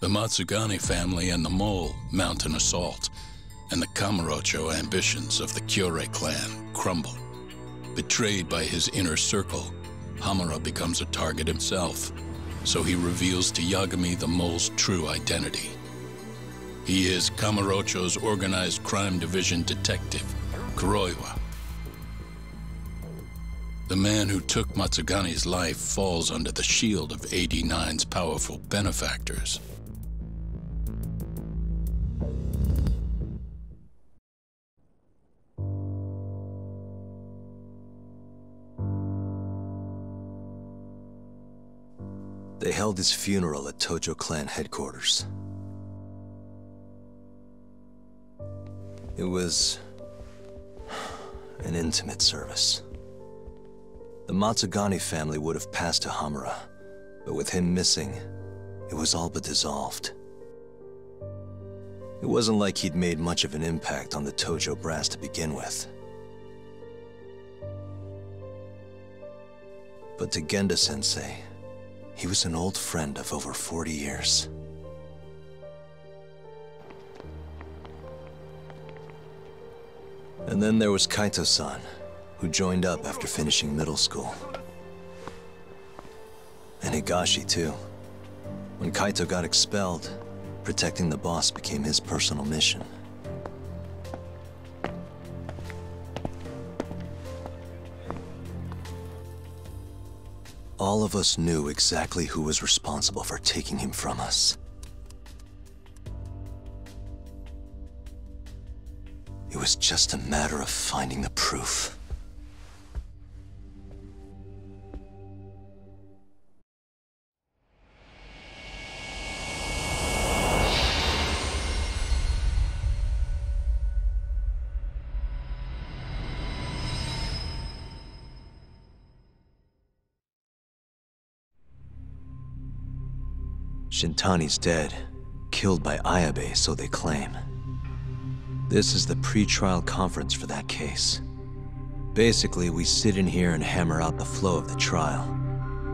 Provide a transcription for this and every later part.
The Matsugane family and the Mole mount an assault, and the Kamurocho ambitions of the Kyorei clan crumble. Betrayed by his inner circle, Hamura becomes a target himself, so he reveals to Yagami the Mole's true identity. He is Kamurocho's organized crime division detective, Kuroiwa. The man who took Matsugane's life falls under the shield of 89's powerful benefactors. They held his funeral at Tojo clan headquarters. It was an intimate service. The Matsugane family would have passed to Hamura, but with him missing, it was all but dissolved. It wasn't like he'd made much of an impact on the Tojo brass to begin with. But to Genda-sensei, he was an old friend of over 40 years. And then there was Kaito-san, who joined up after finishing middle school. And Higashi, too. When Kaito got expelled, protecting the boss became his personal mission. All of us knew exactly who was responsible for taking him from us. It was just a matter of finding the proof. Shintani's dead, killed by Ayabe, so they claim. This is the pre-trial conference for that case. Basically, we sit in here and hammer out the flow of the trial.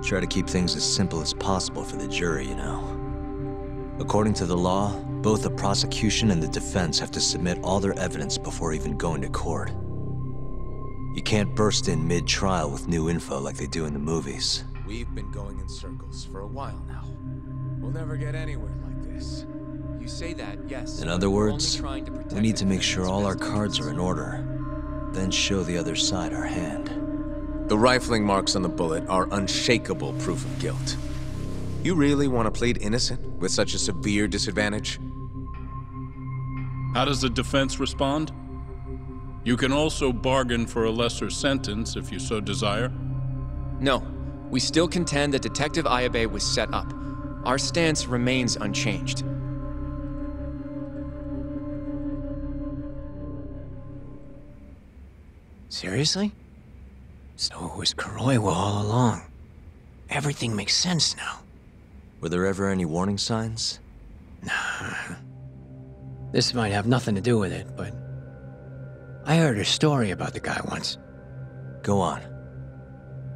Try to keep things as simple as possible for the jury, you know. According to the law, both the prosecution and the defense have to submit all their evidence before even going to court. You can't burst in mid-trial with new info like they do in the movies. We've been going in circles for a while now. We'll never get anywhere like this. You say that, yes. In other words, we need to make sure all our cards are in order, then show the other side our hand. The rifling marks on the bullet are unshakable proof of guilt. You really want to plead innocent with such a severe disadvantage? How does the defense respond? You can also bargain for a lesser sentence if you so desire. No, we still contend that Detective Ayabe was set up. Our stance remains unchanged. Seriously? So it was Kuroiwa all along. Everything makes sense now. Were there ever any warning signs? Nah. This might have nothing to do with it, but I heard a story about the guy once. Go on.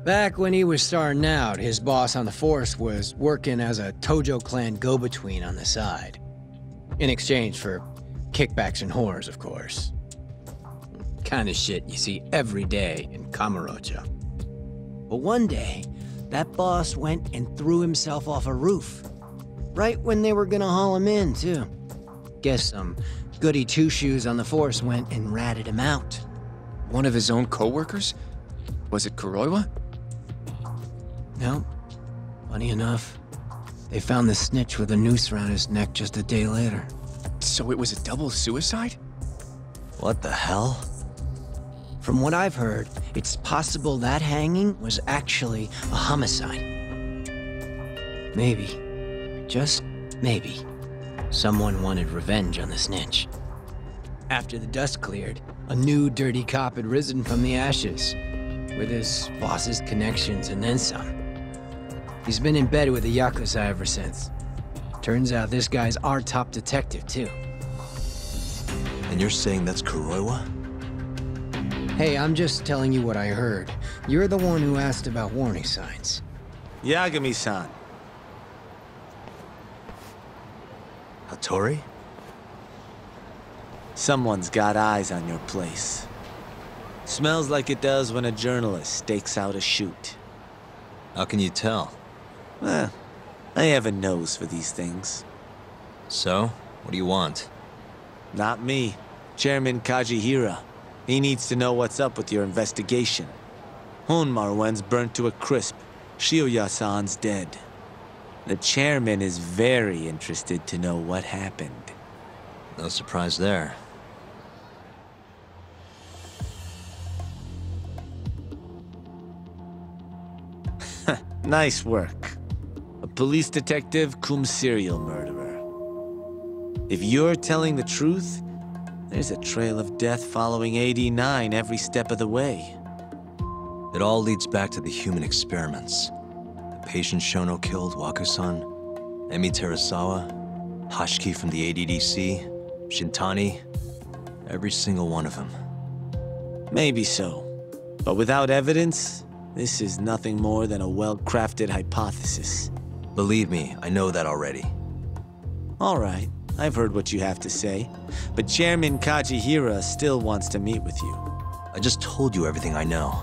Back when he was starting out, his boss on the force was working as a Tojo clan go-between on the side. In exchange for kickbacks and whores, of course. Kind of shit you see every day in Kamurocho. But one day, that boss went and threw himself off a roof. Right when they were gonna haul him in, too. Guess some goody two-shoes on the force went and ratted him out. One of his own co-workers? Was it Kuroiwa? No. Funny enough, they found the snitch with a noose around his neck just a day later. So it was a double suicide? What the hell? From what I've heard, it's possible that hanging was actually a homicide. Maybe, just maybe, someone wanted revenge on the snitch. After the dust cleared, a new dirty cop had risen from the ashes, with his boss's connections and then some. He's been in bed with the Yakuza ever since. Turns out this guy's our top detective, too. And you're saying that's Kuroiwa? Hey, I'm just telling you what I heard. You're the one who asked about warning signs. Yagami-san, Hattori? Someone's got eyes on your place. Smells like it does when a journalist stakes out a shoot. How can you tell? Well, I have a nose for these things. So, what do you want? Not me. Chairman Kajihira. He needs to know what's up with your investigation. Honmarwen's burnt to a crisp. Shioya-san's dead. The chairman is very interested to know what happened. No surprise there. Nice work. A police detective cum serial murderer. If you're telling the truth, there's a trail of death following AD-9 every step of the way. It all leads back to the human experiments. The patient Shono killed, Waku-san, Emi Terasawa, Hashiki from the ADDC, Shintani, every single one of them. Maybe so. But without evidence, this is nothing more than a well-crafted hypothesis. Believe me, I know that already. All right, I've heard what you have to say. But Chairman Kajihira still wants to meet with you. I just told you everything I know.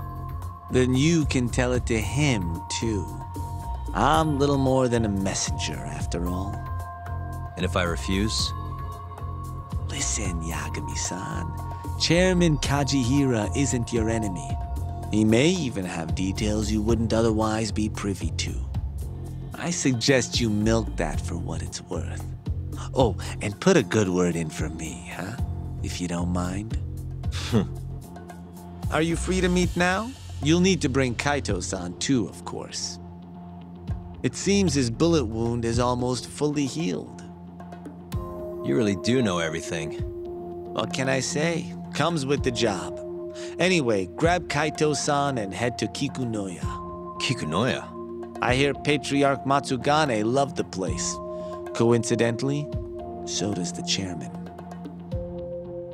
Then you can tell it to him, too. I'm little more than a messenger, after all. And if I refuse? Listen, Yagami-san. Chairman Kajihira isn't your enemy. He may even have details you wouldn't otherwise be privy to. I suggest you milk that for what it's worth. Oh, and put a good word in for me, huh? If you don't mind. Are you free to meet now? You'll need to bring Kaito-san too, of course. It seems his bullet wound is almost fully healed. You really do know everything. What can I say? Comes with the job. Anyway, grab Kaito-san and head to Kikunoya. Kikunoya? I hear Patriarch Matsugane loved the place. Coincidentally, so does the chairman.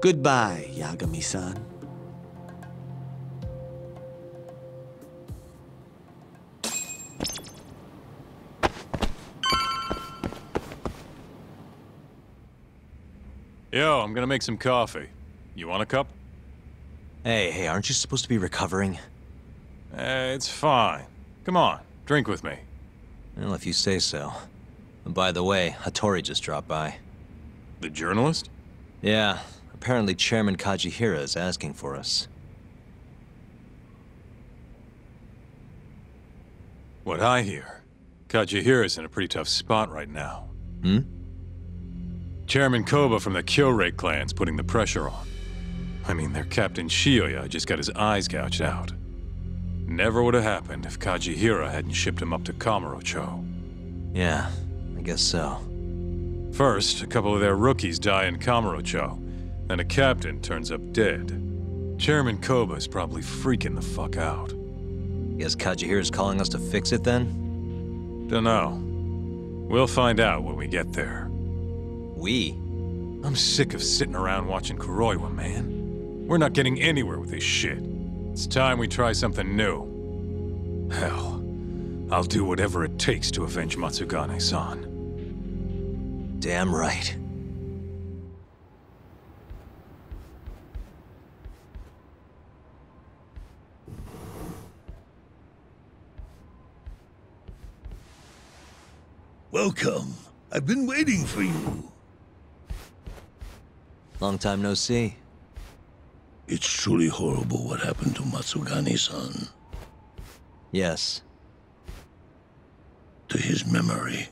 Goodbye, Yagami-san. Yo, I'm gonna make some coffee. You want a cup? Hey, aren't you supposed to be recovering? It's fine. Come on, drink with me. Well, if you say so. And by the way, Hattori just dropped by. The journalist? Yeah, apparently Chairman Kajihira is asking for us. What I hear, Kajihira's in a pretty tough spot right now. Hmm? Chairman Koba from the Kyorei clan's putting the pressure on. I mean, their Captain Shioya just got his eyes gouged out. Never would have happened if Kajihira hadn't shipped him up to Kamurocho. Yeah, I guess so. First, a couple of their rookies die in Kamurocho, then a captain turns up dead. Chairman Koba's probably freaking the fuck out. Guess Kajihira's calling us to fix it then? Dunno. We'll find out when we get there. We? I'm sick of sitting around watching Kuroiwa, man. We're not getting anywhere with this shit. It's time we try something new. Hell, I'll do whatever it takes to avenge Matsugane-san. Damn right. Welcome. I've been waiting for you. Long time no see. It's truly horrible what happened to Matsugane-san. Yes. To his memory.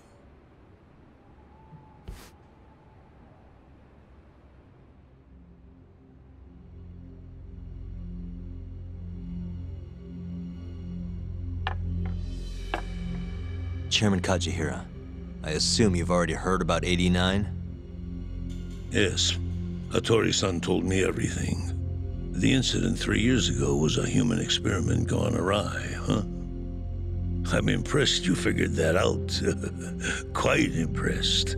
Chairman Kajihira, I assume you've already heard about 89? Yes. Hattori-san told me everything. The incident 3 years ago was a human experiment gone awry, huh? I'm impressed you figured that out. Quite impressed.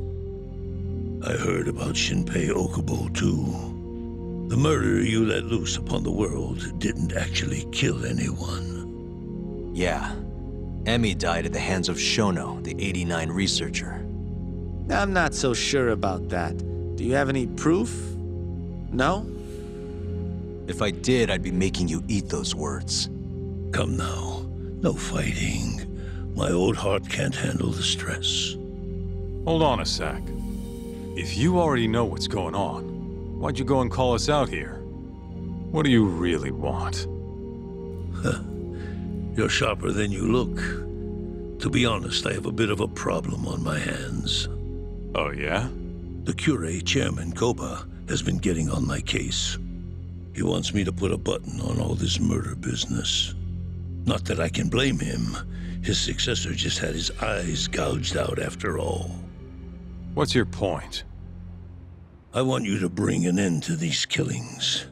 I heard about Shinpei Okubo, too. The murderer you let loose upon the world didn't actually kill anyone. Yeah. Emi died at the hands of Shono, the 89 researcher. I'm not so sure about that. Do you have any proof? No? If I did, I'd be making you eat those words. Come now. No fighting. My old heart can't handle the stress. Hold on a sec. If you already know what's going on, why'd you go and call us out here? What do you really want? You're sharper than you look. To be honest, I have a bit of a problem on my hands. Oh, yeah? The Cure, Chairman Koba, has been getting on my case. He wants me to put a button on all this murder business. Not that I can blame him. His successor just had his eyes gouged out after all. What's your point? I want you to bring an end to these killings.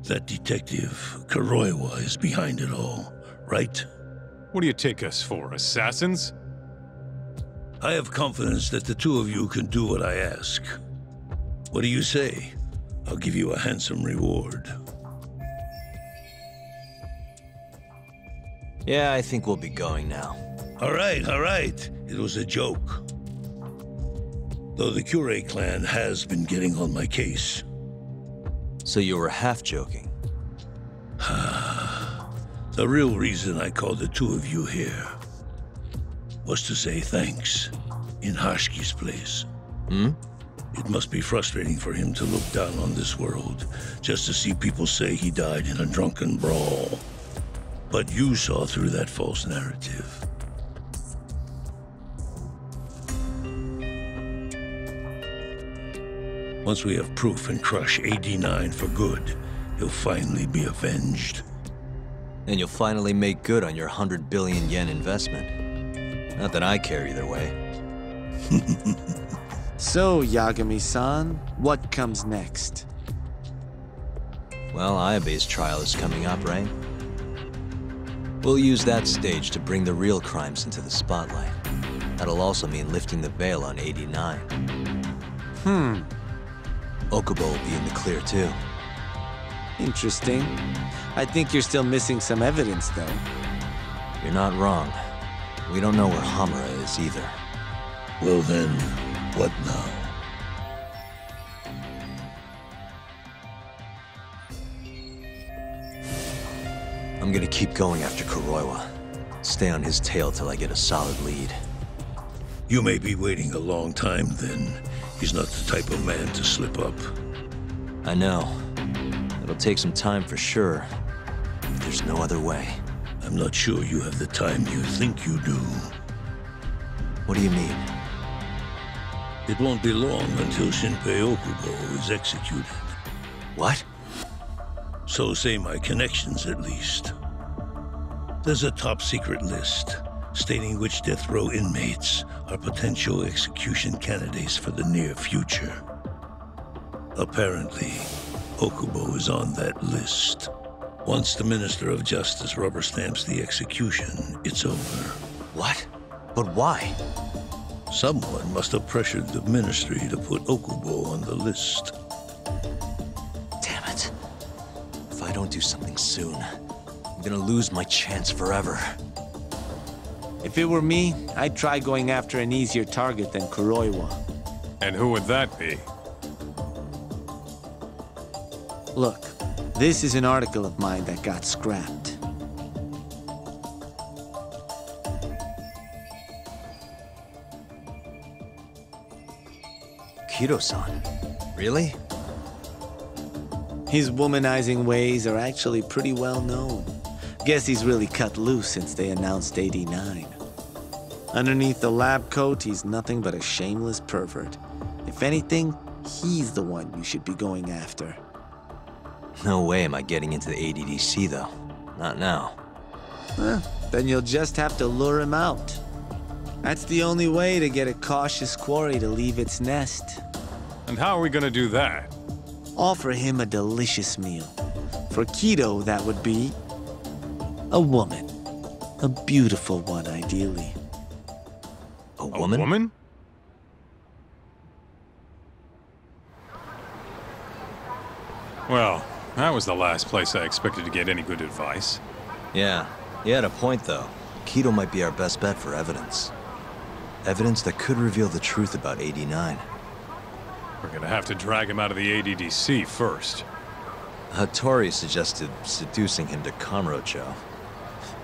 That detective, Kuroiwa, is behind it all, right? What do you take us for, assassins? I have confidence that the two of you can do what I ask. What do you say? I'll give you a handsome reward. Yeah, I think we'll be going now. All right. It was a joke. Though the Cure clan has been getting on my case. So you were half joking? The real reason I called the two of you here was to say thanks in Hashki's place. It must be frustrating for him to look down on this world, just to see people say he died in a drunken brawl. But you saw through that false narrative. Once we have proof and crush AD9 for good, he'll finally be avenged. And you'll finally make good on your 100 billion yen investment. Not that I care either way. So, Yagami-san, what comes next? Well, Ayabe's trial is coming up, right? We'll use that stage to bring the real crimes into the spotlight. That'll also mean lifting the veil on 89. Okubo will be in the clear, too. Interesting. I think you're still missing some evidence, though. You're not wrong. We don't know where Hamura is either. Well then, what now? I'm gonna keep going after Kuroiwa. Stay on his tail till I get a solid lead. You may be waiting a long time then. He's not the type of man to slip up. I know. It'll take some time for sure. But there's no other way. I'm not sure you have the time you think you do. What do you mean? It won't be long until Shinpei Okubo is executed. What? So say my connections, at least. There's a top-secret list stating which death row inmates are potential execution candidates for the near future. Apparently, Okubo is on that list. Once the Minister of Justice rubber stamps the execution, it's over. What? But why? Someone must have pressured the Ministry to put Okubo on the list. Damn it. If I don't do something soon, I'm gonna lose my chance forever. If it were me, I'd try going after an easier target than Kuroiwa. And who would that be? Look, this is an article of mine that got scrapped. Kido-san? Really? His womanizing ways are actually pretty well known. Guess he's really cut loose since they announced 89. Underneath the lab coat, he's nothing but a shameless pervert. If anything, he's the one you should be going after. No way am I getting into the ADDC, though. Not now. Then you'll just have to lure him out. That's the only way to get a cautious quarry to leave its nest. And how are we gonna do that? Offer him a delicious meal. For Kido, that would be a woman. A beautiful one, ideally. A woman? A woman? Well, that was the last place I expected to get any good advice. Yeah, you had a point, though. Kido might be our best bet for evidence. Evidence that could reveal the truth about 89. We're gonna have to drag him out of the ADDC first. Hattori suggested seducing him to Kamurocho.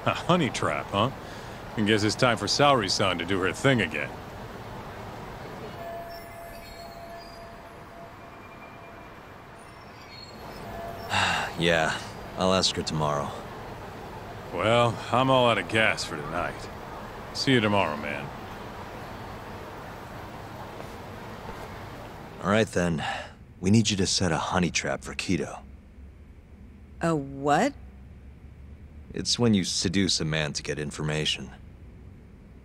A honey trap, huh? I guess it's time for Saori-san to do her thing again. Yeah, I'll ask her tomorrow. Well, I'm all out of gas for tonight. See you tomorrow, man. All right then. We need you to set a honey trap for Kido. A what? It's when you seduce a man to get information.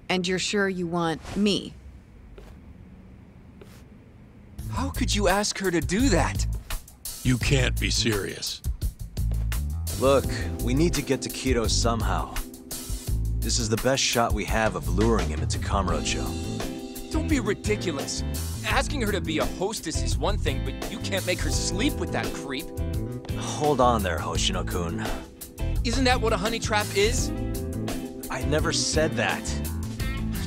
And you're sure you want me? How could you ask her to do that? You can't be serious. Look, we need to get to Kido somehow. This is the best shot we have of luring him into Kamurocho. Don't be ridiculous. Asking her to be a hostess is one thing, but you can't make her sleep with that creep. Hold on there, Hoshino-kun. Isn't that what a honey trap is? I never said that.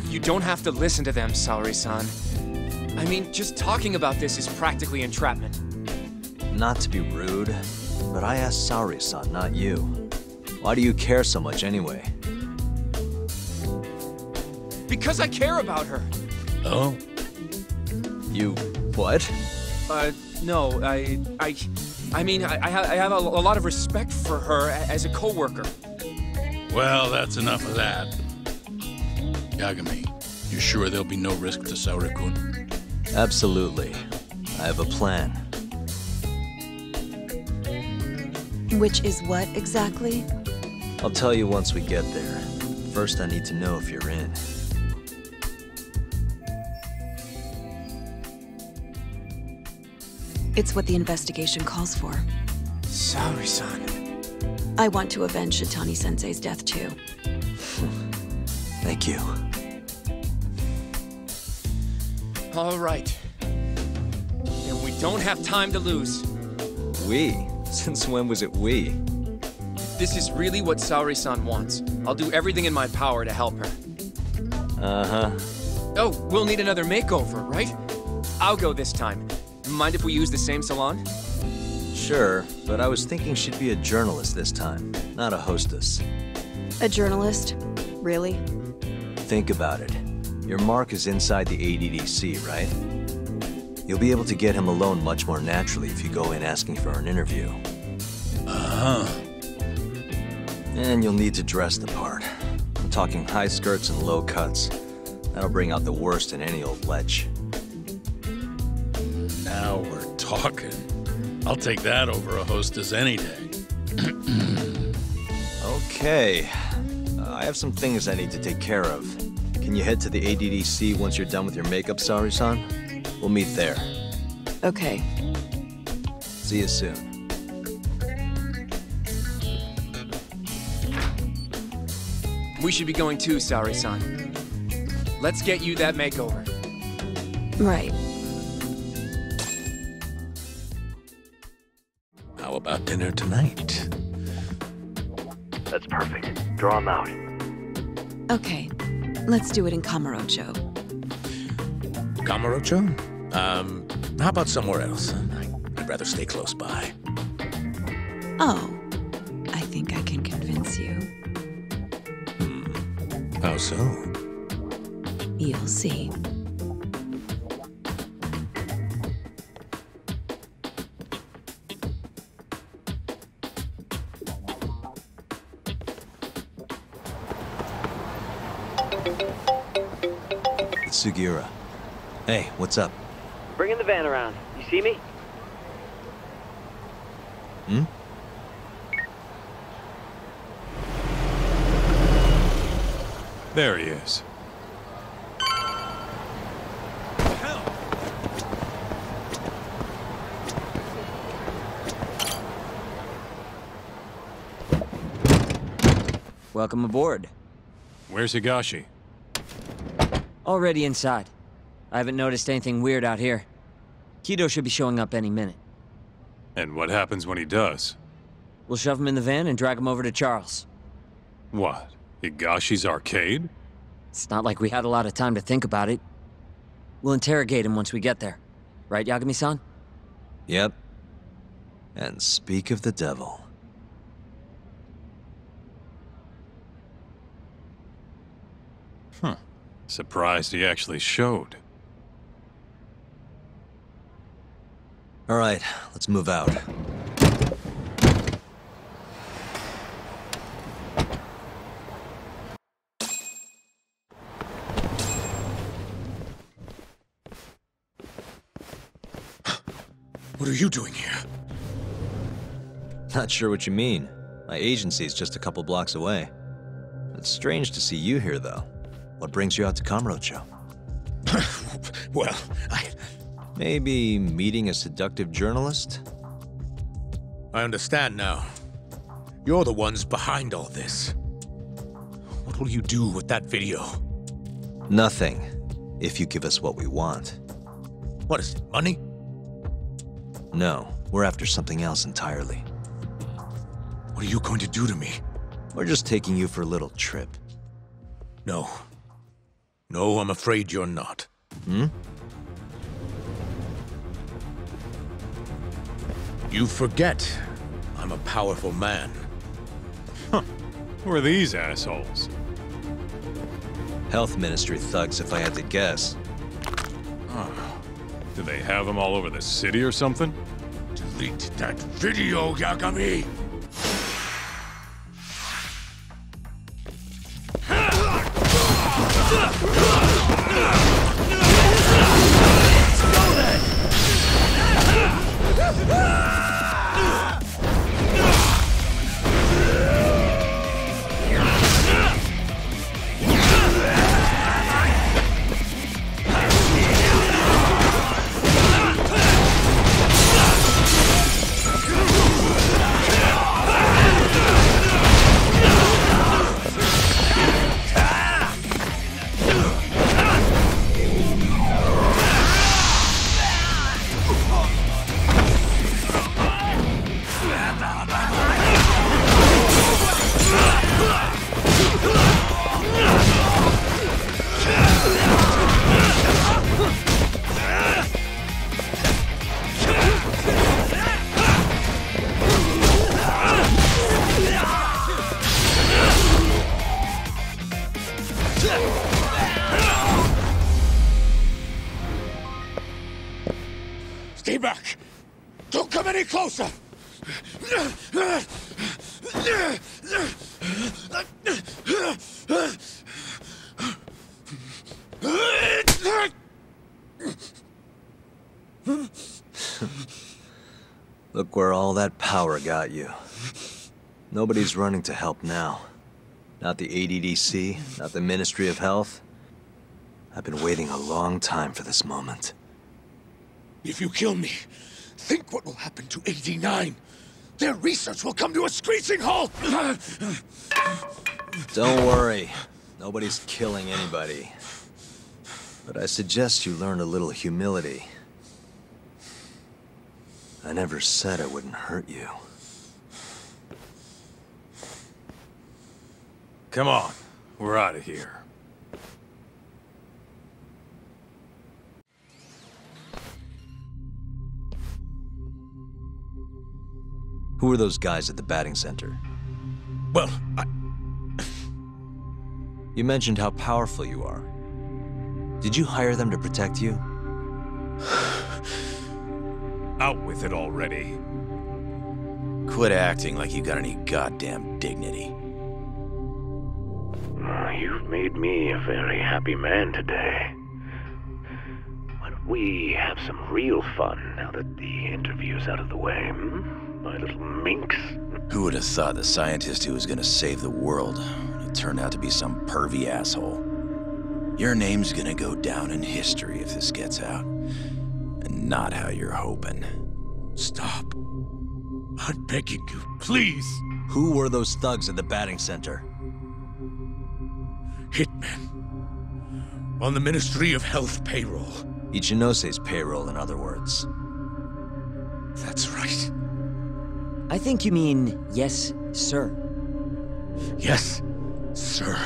You don't have to listen to them, Saori-san. I mean, just talking about this is practically entrapment. Not to be rude, but I asked Saori-san, not you. Why do you care so much anyway? Because I care about her. Oh? You... what? No, I mean, I have a lot of respect for her as a co-worker. Well, that's enough of that. Yagami, you sure there'll be no risk to Saori-kun? Absolutely. I have a plan. Which is what, exactly? I'll tell you once we get there. First, I need to know if you're in. It's what the investigation calls for. Saori-san. I want to avenge Shitani-sensei's death, too. Thank you. All right. Then we don't have time to lose. We? Since when was it we? If this is really what Saori-san wants, I'll do everything in my power to help her. Uh-huh. Oh, we'll need another makeover, right? I'll go this time. Mind if we use the same salon? Sure, but I was thinking she'd be a journalist this time, not a hostess. A journalist? Really? Think about it. Your mark is inside the ADDC, right? You'll be able to get him alone much more naturally if you go in asking for an interview. Uh-huh. And you'll need to dress the part. I'm talking high skirts and low cuts. That'll bring out the worst in any old lech. Now we're talking. I'll take that over a hostess any day. Okay. I have some things I need to take care of. Can you head to the ADDC once you're done with your makeup, Saori-san? We'll meet there. Okay. See you soon. We should be going too, Saori-san. Let's get you that makeover. Right. How about dinner tonight? That's perfect. Draw him out. Okay. Let's do it in Kamurocho. Kamurocho? How about somewhere else? I'd rather stay close by. Oh. I think I can convince you. How so? You'll see. It's Sugiura. Hey, what's up? Bringing the van around. You see me? Hmm? There he is. Welcome aboard. Where's Higashi? Already inside. I haven't noticed anything weird out here. Kido should be showing up any minute. And what happens when he does? We'll shove him in the van and drag him over to Charles. What? Higashi's arcade? It's not like we had a lot of time to think about it. We'll interrogate him once we get there. Right, Yagami-san? Yep. And speak of the devil. Surprised he actually showed. All right, let's move out. What are you doing here? Not sure what you mean. My agency's just a couple blocks away. It's strange to see you here, though. What brings you out to Kamurocho? Well, Maybe meeting a seductive journalist? I understand now. You're the ones behind all this. What will you do with that video? Nothing, if you give us what we want. What is it, money? No, we're after something else entirely. What are you going to do to me? We're just taking you for a little trip. No. No, I'm afraid you're not. You forget I'm a powerful man. Who are these assholes? Health Ministry thugs, if I had to guess. Do they have them all over the city or something? Delete that video, Yagami! Stay back! Don't come any closer! Look where all that power got you. Nobody's running to help now. Not the ADDC, not the Ministry of Health. I've been waiting a long time for this moment. If you kill me, think what will happen to 89. Their research will come to a screeching halt! Don't worry. Nobody's killing anybody. But I suggest you learn a little humility. I never said I wouldn't hurt you. Come on, we're out of here. Who are those guys at the batting center? Well, You mentioned how powerful you are. Did you hire them to protect you? Out with it already. Quit acting like you got any goddamn dignity. You've made me a very happy man today. Why don't we have some real fun now that the interview's out of the way, my little minx? Who would have thought the scientist who was gonna save the world would turn out to be some pervy asshole? Your name's gonna go down in history if this gets out. And not how you're hoping. stop. I'm begging you, please. Who were those thugs at the batting center? Hitmen. On the Ministry of Health payroll. Ichinose's payroll, in other words. That's right. I think you mean, yes, sir. Yes, sir.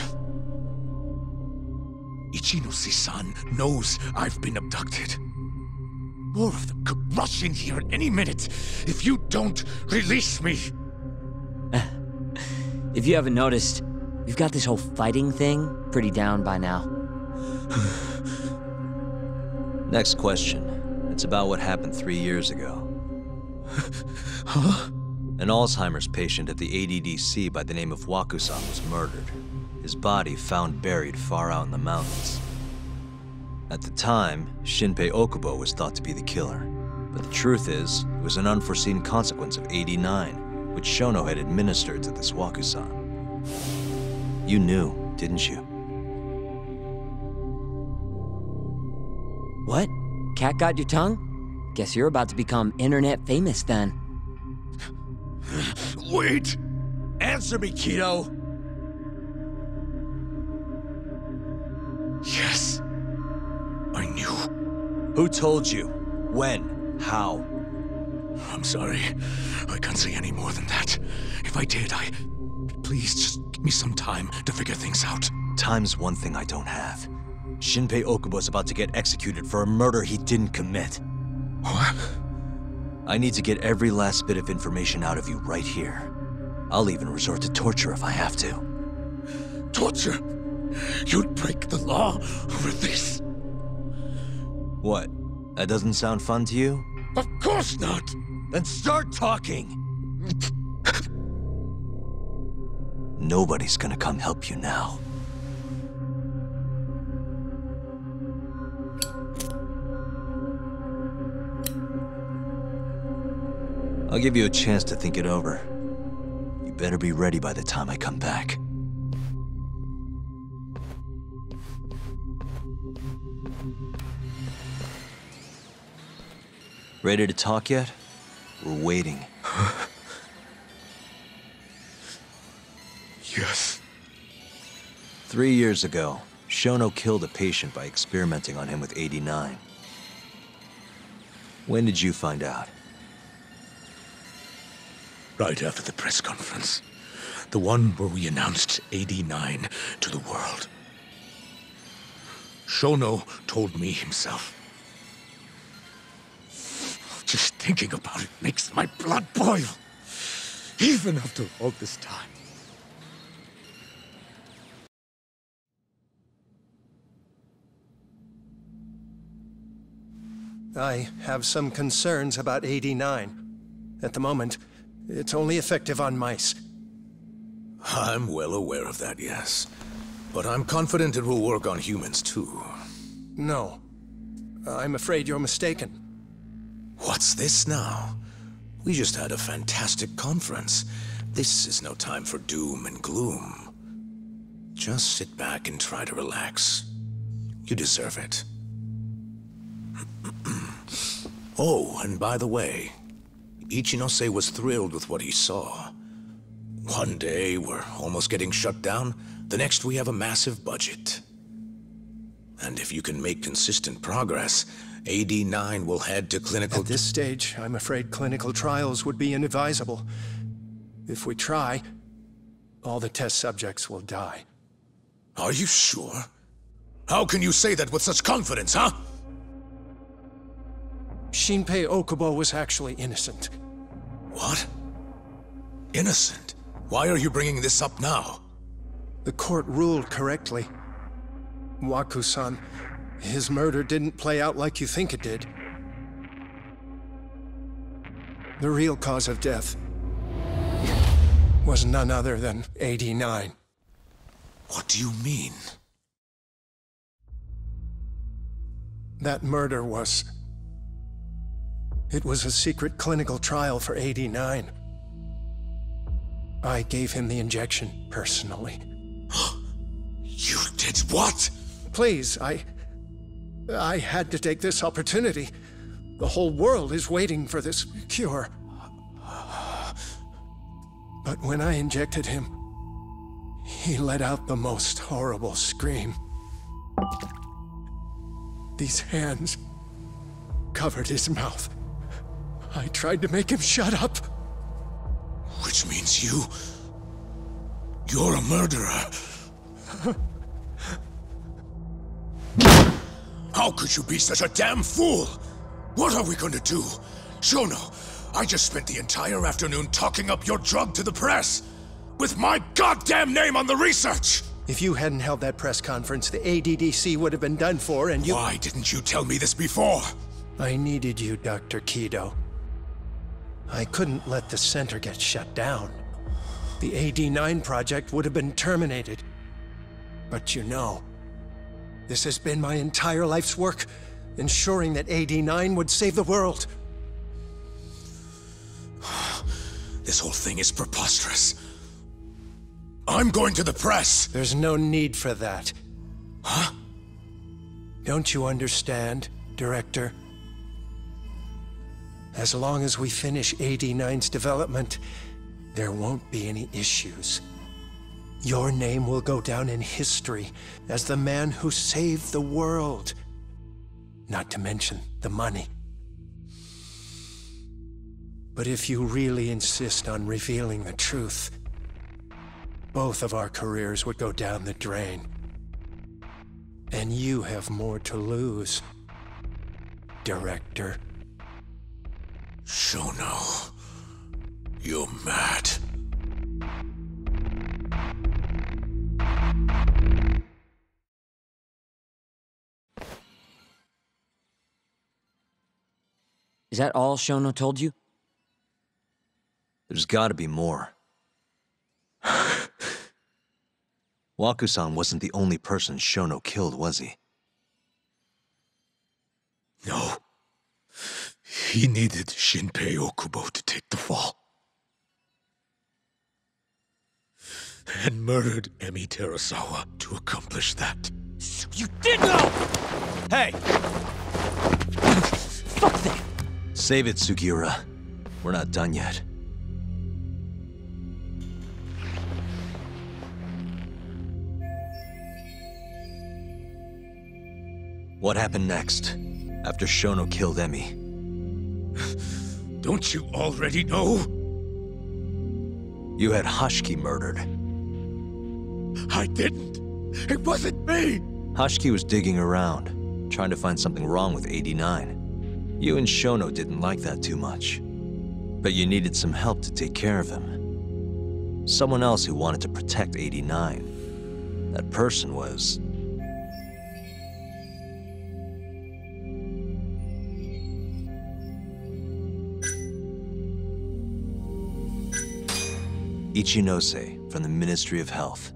Ichinose-san knows I've been abducted. More of them could rush in here at any minute if you don't release me. If you haven't noticed, we've got this whole fighting thing pretty down by now. Next question. It's about what happened 3 years ago. Huh? An Alzheimer's patient at the ADDC by the name of Waku-san was murdered. His body found buried far out in the mountains. At the time, Shinpei Okubo was thought to be the killer. But the truth is, it was an unforeseen consequence of 89, which Shono had administered to this Waku-san. You knew, didn't you? What? Cat got your tongue? Guess you're about to become internet famous then. Wait! Answer me, Kido! Yes. I knew. Who told you? When? How? I'm sorry. I can't say any more than that. If I did, Please, just give me some time to figure things out. Time's one thing I don't have. Shinpei Okubo's about to get executed for a murder he didn't commit. What? I need to get every last bit of information out of you right here. I'll even resort to torture if I have to. Torture? You'd break the law over this? What? That doesn't sound fun to you? Of course not! Then start talking! Nobody's gonna come help you now. I'll give you a chance to think it over. You better be ready by the time I come back. Ready to talk yet? We're waiting. Yes. 3 years ago, Shono killed a patient by experimenting on him with 89. When did you find out? Right after the press conference. The one where we announced 89 to the world. Shono told me himself. Just thinking about it makes my blood boil. Even after all this time. I have some concerns about 89. At the moment, it's only effective on mice. I'm well aware of that, yes. But I'm confident it will work on humans, too. No. I'm afraid you're mistaken. What's this now? We just had a fantastic conference. This is no time for doom and gloom. Just sit back and try to relax. You deserve it. Oh, and by the way, Ichinose was thrilled with what he saw. One day, we're almost getting shut down. The next, we have a massive budget. And if you can make consistent progress, AD9 will head to clinical... At this stage, I'm afraid clinical trials would be inadvisable. If we try, all the test subjects will die. Are you sure? How can you say that with such confidence, huh? Shinpei Okubo was actually innocent. What? Innocent? Why are you bringing this up now? The court ruled correctly. Waku-san, his murder didn't play out like you think it did. The real cause of death was none other than 89. What do you mean? That murder was... It was a secret clinical trial for 89. I gave him the injection, personally. You did what? Please, I had to take this opportunity. The whole world is waiting for this cure. But when I injected him, he let out the most horrible scream. These hands covered his mouth. I tried to make him shut up. Which means you're a murderer. How could you be such a damn fool? What are we going to do? Shono, I just spent the entire afternoon talking up your drug to the press, with my goddamn name on the research! If you hadn't held that press conference, the ADDC would have been done for, and you— Why didn't you tell me this before? I needed you, Dr. Kido. I couldn't let the center get shut down. The AD9 project would have been terminated. But you know, this has been my entire life's work, ensuring that AD9 would save the world. This whole thing is preposterous. I'm going to the press! There's no need for that. Huh? Don't you understand, Director? As long as we finish AD9's development, there won't be any issues. Your name will go down in history as the man who saved the world. Not to mention the money. But if you really insist on revealing the truth, both of our careers would go down the drain. And you have more to lose, Director. Shono, you're mad. Is that all Shono told you? There's gotta be more. Waku-san wasn't the only person Shono killed, was he? No. He needed Shinpei Okubo to take the fall. And murdered Emi Terasawa to accomplish that. You did know! Hey! Fuck that! Save it, Sugiura. We're not done yet. What happened next, after Shono killed Emi? Don't you already know? You had Hashiki murdered. I didn't. It wasn't me! Hashiki was digging around, trying to find something wrong with 89. You and Shono didn't like that too much. But you needed some help to take care of him. Someone else who wanted to protect 89. That person was... Ichinose from the Ministry of Health.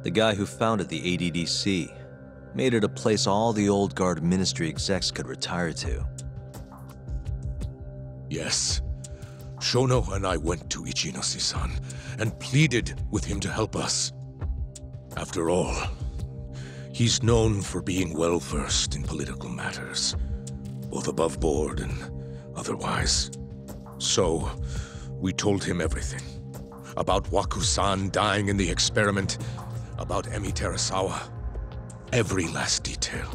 The guy who founded the ADDC made it a place all the old guard ministry execs could retire to. Yes. Shono and I went to Ichinose-san and pleaded with him to help us. After all, he's known for being well-versed in political matters, both above board and otherwise. So, we told him everything. About Waku-san dying in the experiment, about Emi Terasawa. Every last detail.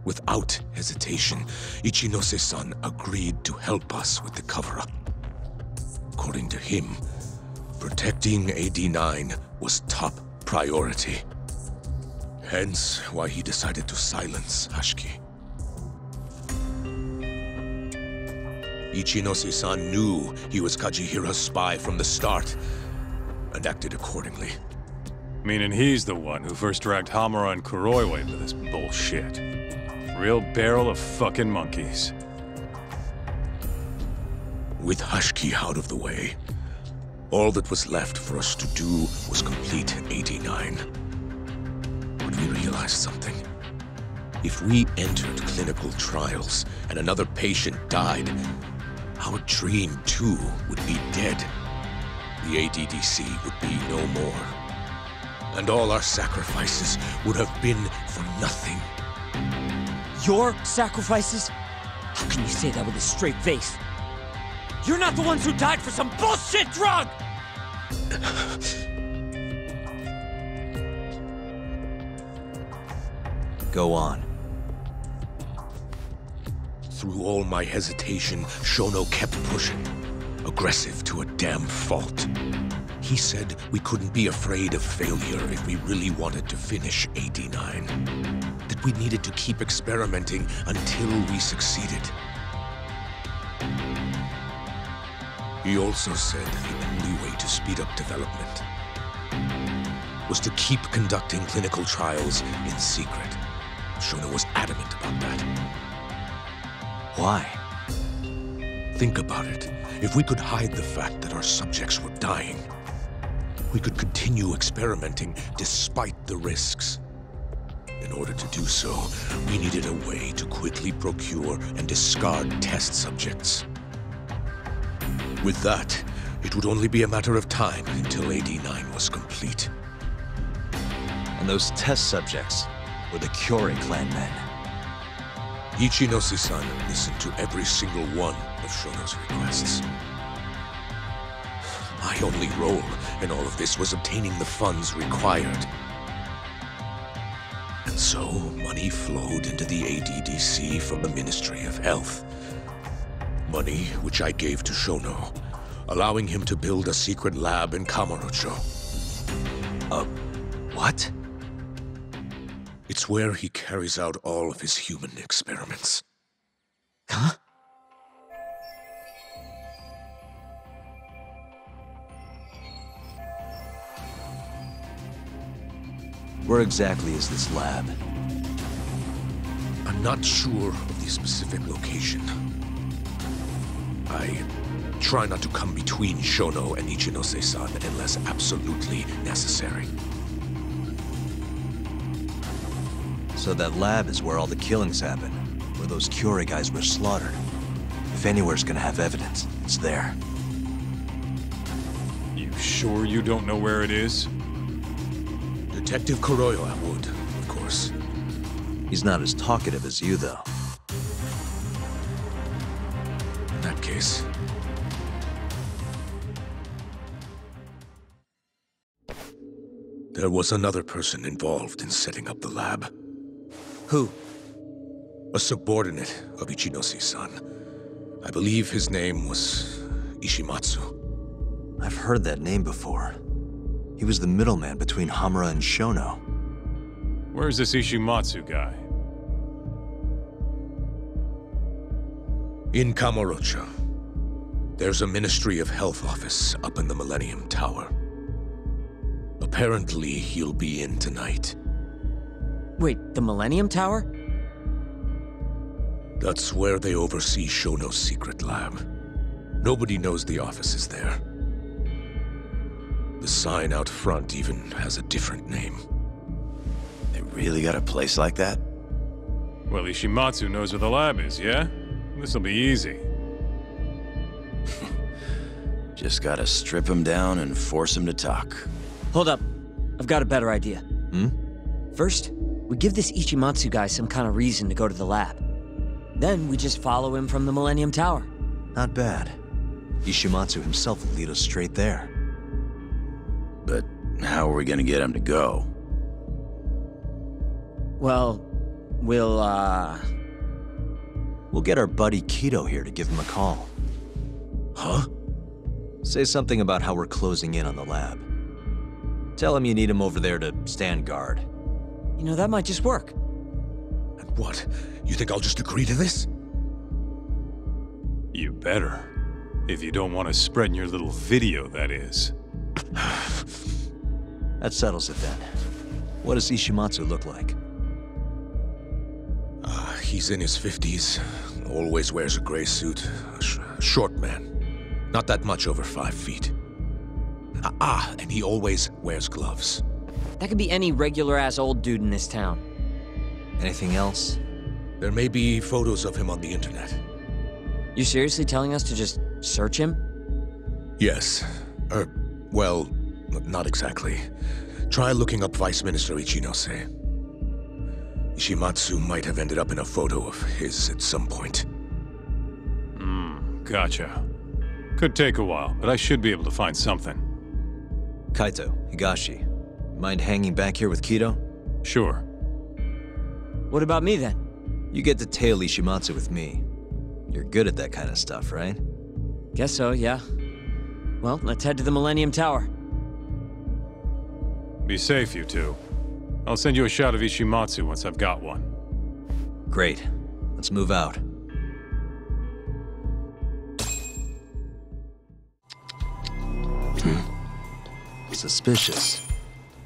Without hesitation, Ichinose-san agreed to help us with the cover-up. According to him, protecting AD9 was top priority. Hence why he decided to silence Hashiki. Ichinose-san knew he was Kajihira's spy from the start, and acted accordingly. Meaning he's the one who first dragged Hamura and Kuroiwa into this bullshit. Real barrel of fucking monkeys. With Hashiki out of the way, all that was left for us to do was complete 89. But we realized something. If we entered clinical trials and another patient died, our dream too would be dead. The ADDC would be no more. And all our sacrifices would have been for nothing. Your sacrifices? How can you say that with a straight face? You're not the ones who died for some bullshit drug! Go on. Through all my hesitation, Shono kept pushing. Aggressive to a damn fault. He said we couldn't be afraid of failure if we really wanted to finish AD9. That we needed to keep experimenting until we succeeded. He also said the only way to speed up development was to keep conducting clinical trials in secret. Shono was adamant about that. Why? Think about it. If we could hide the fact that our subjects were dying, we could continue experimenting despite the risks. In order to do so, we needed a way to quickly procure and discard test subjects. With that, it would only be a matter of time until AD9 was complete. And those test subjects were the Kyorei clan men. Ichinose-san listened to every single one of Shono's requests. My only role in all of this was obtaining the funds required. And so, money flowed into the ADDC from the Ministry of Health. Money which I gave to Shono, allowing him to build a secret lab in Kamurocho. What? It's where he carries out all of his human experiments. Huh? Where exactly is this lab? I'm not sure of the specific location. I try not to come between Shono and Ichinose-san unless absolutely necessary. So that lab is where all the killings happen, where those Kyorei guys were slaughtered. If anywhere's gonna have evidence, it's there. You sure you don't know where it is? Detective Kuroyo would, of course. He's not as talkative as you, though. In that case... There was another person involved in setting up the lab. Who? A subordinate of Ichinose-san. I believe his name was Ishimatsu. I've heard that name before. He was the middleman between Hamura and Shono. Where's this Ishimatsu guy? In Kamurocho. There's a Ministry of Health office up in the Millennium Tower. Apparently, he'll be in tonight. Wait, the Millennium Tower? That's where they oversee Shono's secret lab. Nobody knows the office is there. The sign out front even has a different name. They really got a place like that? Well, Ishimatsu knows where the lab is, yeah? This'll be easy. Just gotta strip him down and force him to talk. Hold up. I've got a better idea. Hmm? First, we give this Ichimatsu guy some kind of reason to go to the lab. Then we just follow him from the Millennium Tower. Not bad. Ishimatsu himself will lead us straight there. But how are we gonna get him to go? Well, we'll get our buddy Kido here to give him a call. Huh? Say something about how we're closing in on the lab. Tell him you need him over there to stand guard. You know, that might just work. And what? You think I'll just agree to this? You better. If you don't want to spread in your little video, that is. That settles it then. What does Ishimatsu look like? He's in his 50s. Always wears a gray suit. A short man. Not that much over 5 feet. And he always wears gloves. That could be any regular-ass old dude in this town. Anything else? There may be photos of him on the internet. You seriously telling us to just search him? Yes. Well, not exactly. Try looking up Vice Minister Ichinose. Ishimatsu might have ended up in a photo of his at some point. Gotcha. Could take a while, but I should be able to find something. Kaito, Higashi, mind hanging back here with Kido? Sure. What about me then? You get to tail Ishimatsu with me. You're good at that kind of stuff, right? Guess so, yeah. Well, let's head to the Millennium Tower. Be safe, you two. I'll send you a shot of Ishimatsu once I've got one. Great. Let's move out. Suspicious.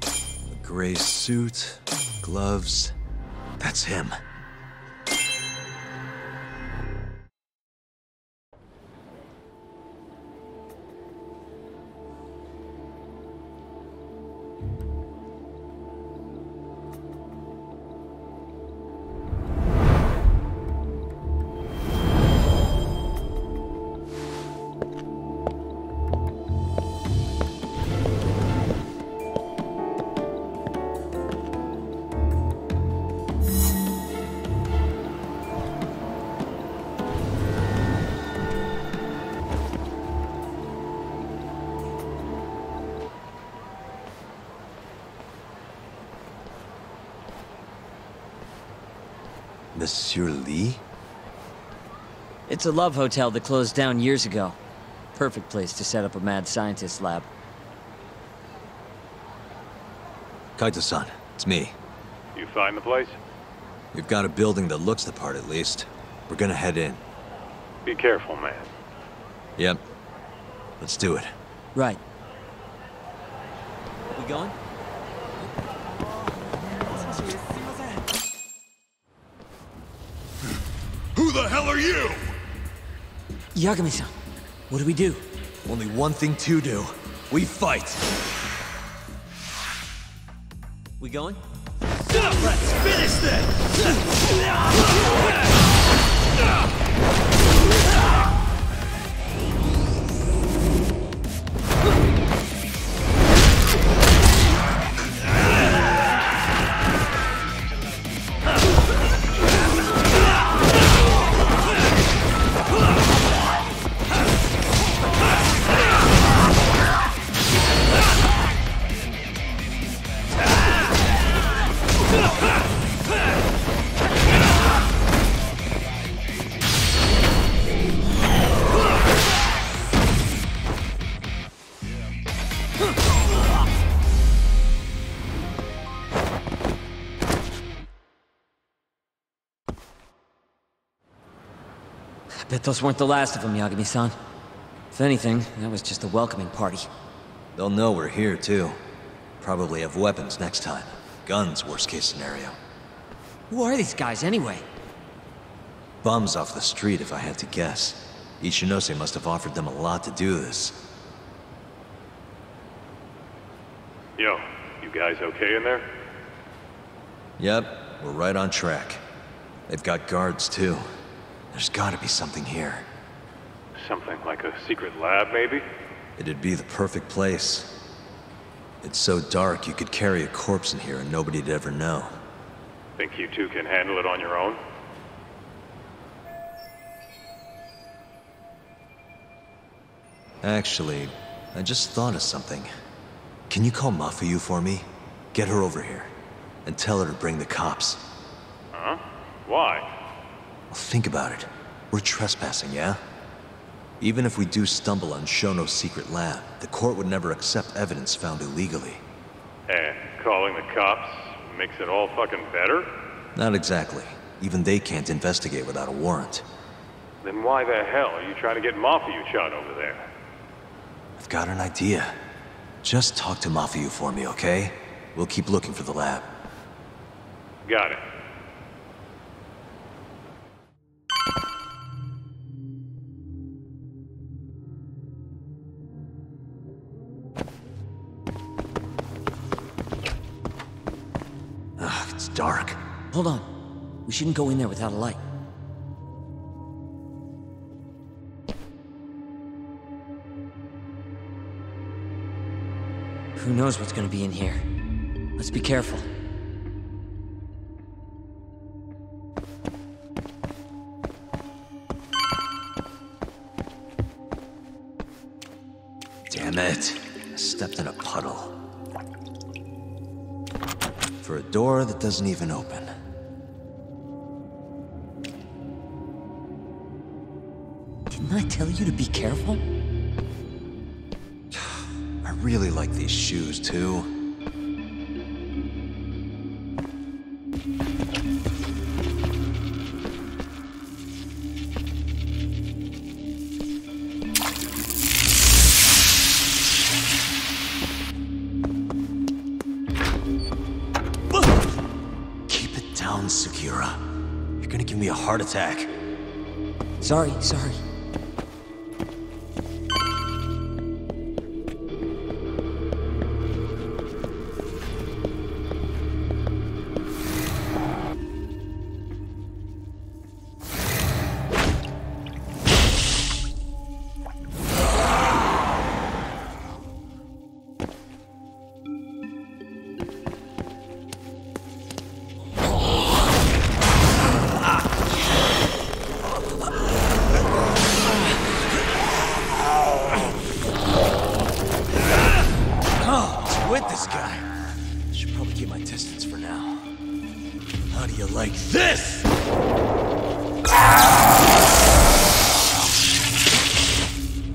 A gray suit, gloves. That's him. Monsieur Lee? It's a love hotel that closed down years ago. Perfect place to set up a mad scientist lab. Kaito-san, it's me. You find the place? We've got a building that looks the part at least. We're gonna head in. Be careful, man. Yep. Let's do it. Right. We going? Who the hell are you? Yagami-san, what do we do? Only one thing to do. We fight. We going? Let's finish this! Bet those weren't the last of them, Yagami-san. If anything, that was just a welcoming party. They'll know we're here, too. Probably have weapons next time. Guns, worst case scenario. Who are these guys, anyway? Bums off the street, if I had to guess. Ichinose must have offered them a lot to do this. Yo, you guys okay in there? Yep, we're right on track. They've got guards, too. There's gotta be something here. Something like a secret lab, maybe? It'd be the perfect place. It's so dark you could carry a corpse in here and nobody'd ever know. Think you two can handle it on your own? Actually, I just thought of something. Can you call Mafuyu for me? Get her over here. And tell her to bring the cops. Huh? Why? Well, think about it. We're trespassing, yeah? Even if we do stumble on Shono's secret lab, the court would never accept evidence found illegally. And calling the cops makes it all fucking better? Not exactly. Even they can't investigate without a warrant. Then why the hell are you trying to get Mafuyu shot over there? I've got an idea. Just talk to Mafuyu for me, okay? We'll keep looking for the lab. Got it. Ugh, it's dark. Hold on. We shouldn't go in there without a light. Who knows what's gonna be in here? Let's be careful. Damn it. I stepped in a puddle. For a door that doesn't even open. Didn't I tell you to be careful? I really like these shoes, too. down, Segura. You're gonna give me a heart attack. Sorry. With this guy. Should probably keep my distance for now. How do you like this?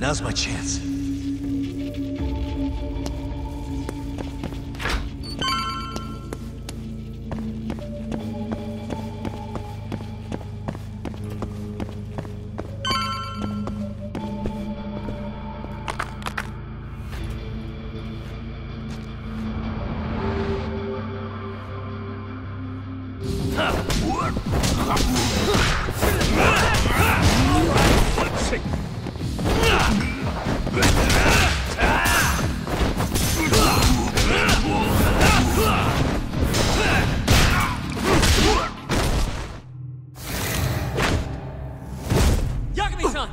Now's my chance. Yagami-san!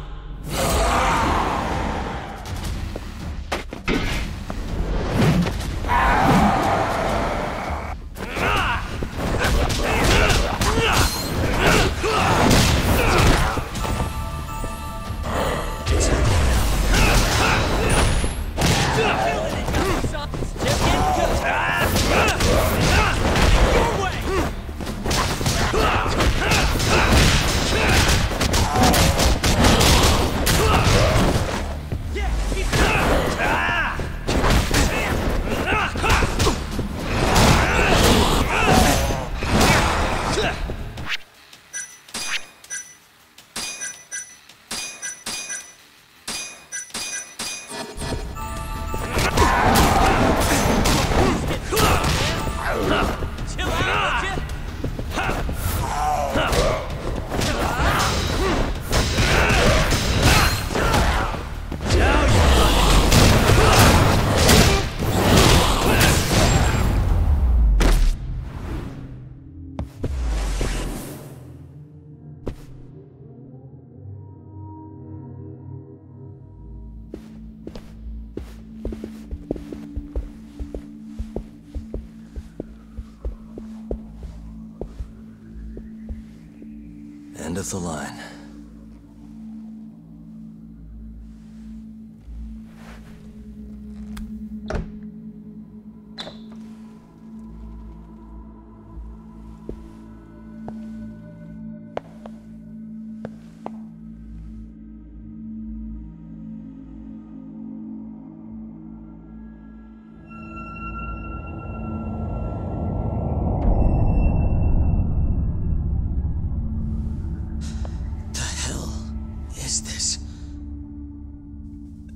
End of the line.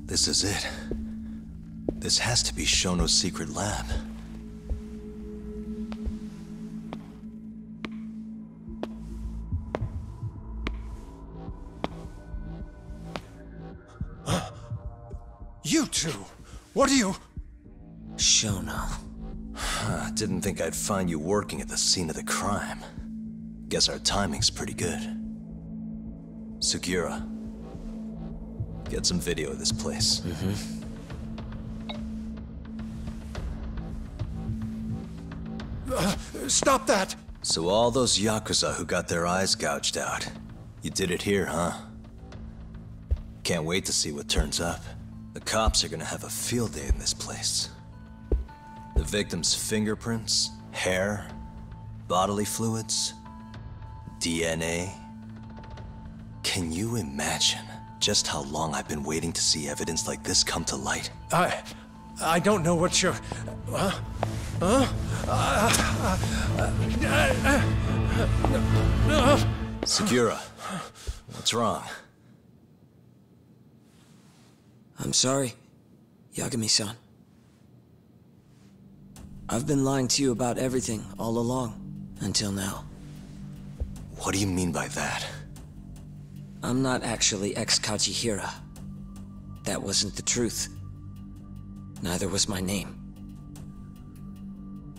This is it. This has to be Shono's secret lab. You two! What are you... Shono. Didn't think I'd find you working at the scene of the crime. Guess our timing's pretty good. Segura. Get some video of this place. Stop that! So all those Yakuza who got their eyes gouged out, you did it here, huh? Can't wait to see what turns up. The cops are gonna have a field day in this place. The victim's fingerprints, hair, bodily fluids, DNA. Can you imagine just how long I've been waiting to see evidence like this come to light? I don't know what you're... Segura, what's wrong? I'm sorry, Yagami-san. I've been lying to you about everything all along, until now. What do you mean by that? I'm not actually ex-Kajihira. That wasn't the truth. Neither was my name.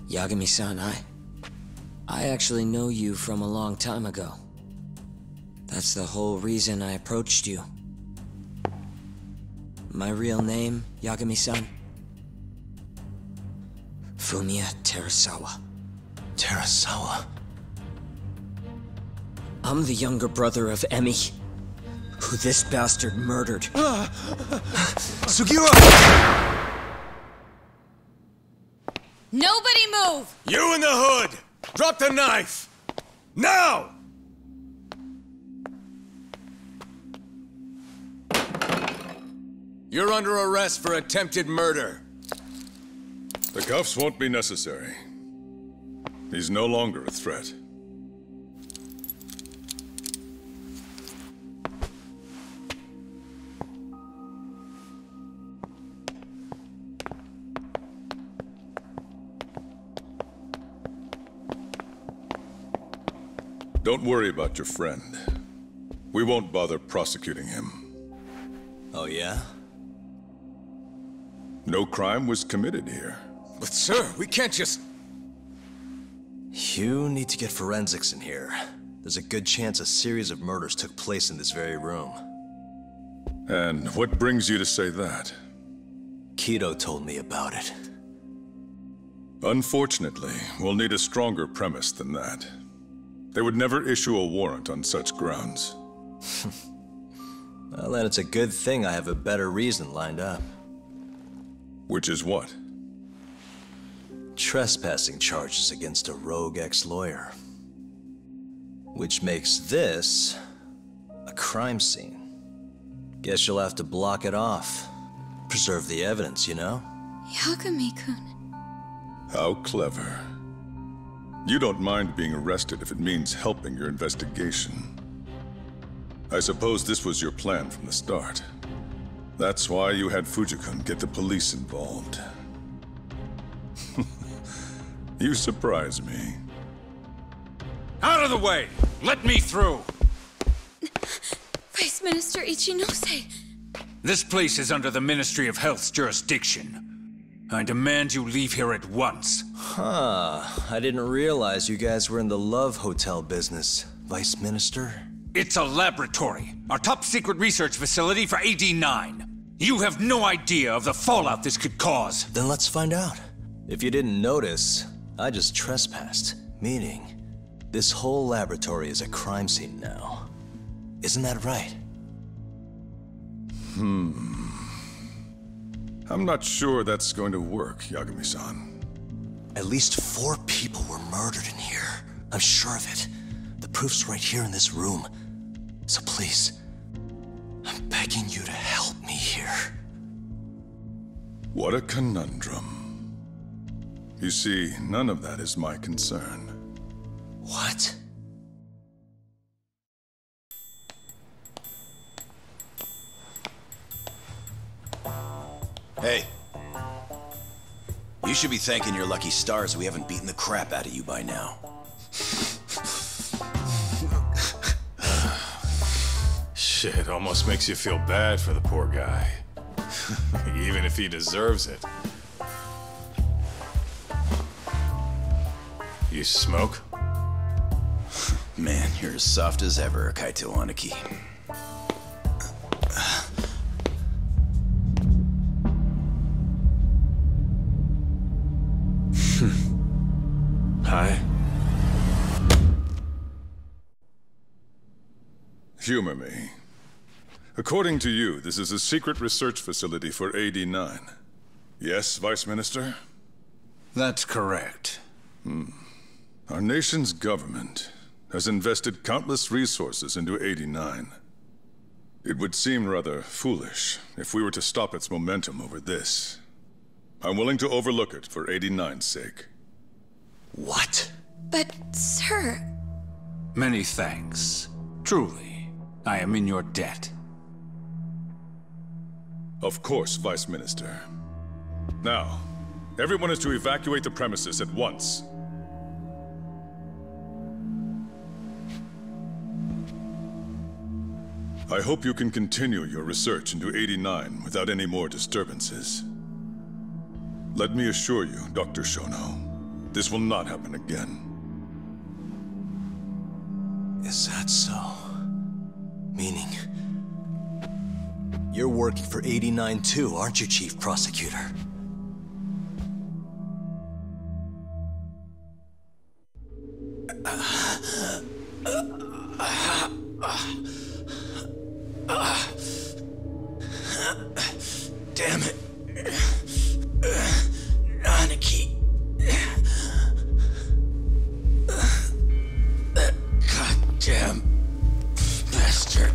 Yagami-san, I actually know you from a long time ago. That's the whole reason I approached you. My real name, Yagami-san? Fumiya Terasawa. Terasawa? I'm the younger brother of Emi, who this bastard murdered. Sugiura! Nobody move! You in the hood! Drop the knife! Now! You're under arrest for attempted murder. The cuffs won't be necessary. He's no longer a threat. Don't worry about your friend. We won't bother prosecuting him. Oh, yeah? No crime was committed here. But sir, we can't just... You need to get forensics in here. There's a good chance a series of murders took place in this very room. And what brings you to say that? Kido told me about it. Unfortunately, we'll need a stronger premise than that. They would never issue a warrant on such grounds. Well, then it's a good thing I have a better reason lined up. Which is what? Trespassing charges against a rogue ex-lawyer. Which makes this a crime scene. Guess you'll have to block it off. Preserve the evidence, you know? Yagami-kun. How clever. You don't mind being arrested if it means helping your investigation. I suppose this was your plan from the start. That's why you had Fujikun get the police involved. You surprise me. Out of the way! Let me through! Vice Minister Ichinose. This place is under the Ministry of Health's jurisdiction. I demand you leave here at once. Huh. I didn't realize you guys were in the love hotel business, Vice Minister. It's a laboratory. Our top secret research facility for AD9. You have no idea of the fallout this could cause. Then let's find out. If you didn't notice, I just trespassed. Meaning, this whole laboratory is a crime scene now. Isn't that right? I'm not sure that's going to work, Yagami-san. At least 4 people were murdered in here. I'm sure of it. The proof's right here in this room. So please, I'm begging you to help me here. What a conundrum. You see, none of that is my concern. What? Hey. You should be thanking your lucky stars we haven't beaten the crap out of you by now. Shit, almost makes you feel bad for the poor guy. Even if he deserves it. You smoke? Man, you're as soft as ever, Kaito Aniki. Hi. Humor me. According to you, this is a secret research facility for AD9. Yes, Vice Minister? That's correct. Our nation's government has invested countless resources into AD9. It would seem rather foolish if we were to stop its momentum over this. I'm willing to overlook it for AD9's sake. What? But, sir... Many thanks. Truly, I am in your debt. Of course, Vice Minister. Now, everyone is to evacuate the premises at once. I hope you can continue your research into 89 without any more disturbances. Let me assure you, Dr. Shono, this will not happen again. Is that so? Meaning... you're working for 89 too, aren't you, Chief Prosecutor? Damn it. Aniki. That goddamn bastard.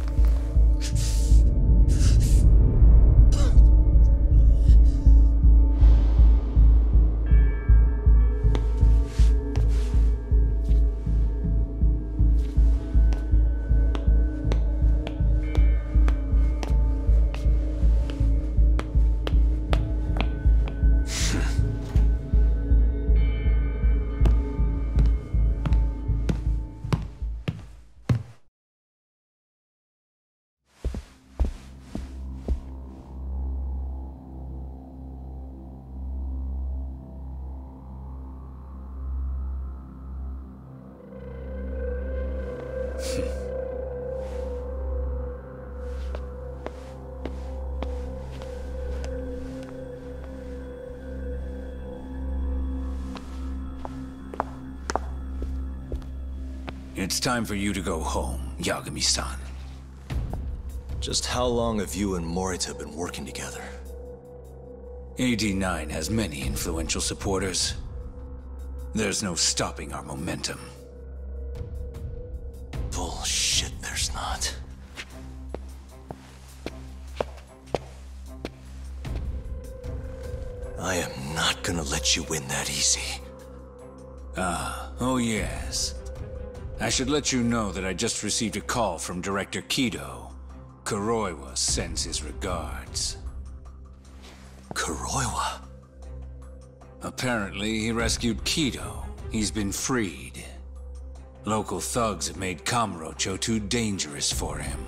It's time for you to go home, Yagami-san. Just how long have you and Morita been working together? AD9 has many influential supporters. There's no stopping our momentum. Bullshit, there's not. I am not gonna let you win that easy. Oh yes. I should let you know that I just received a call from Director Kido. Kuroiwa sends his regards. Kuroiwa? Apparently, he rescued Kido. He's been freed. Local thugs have made Kamurocho too dangerous for him.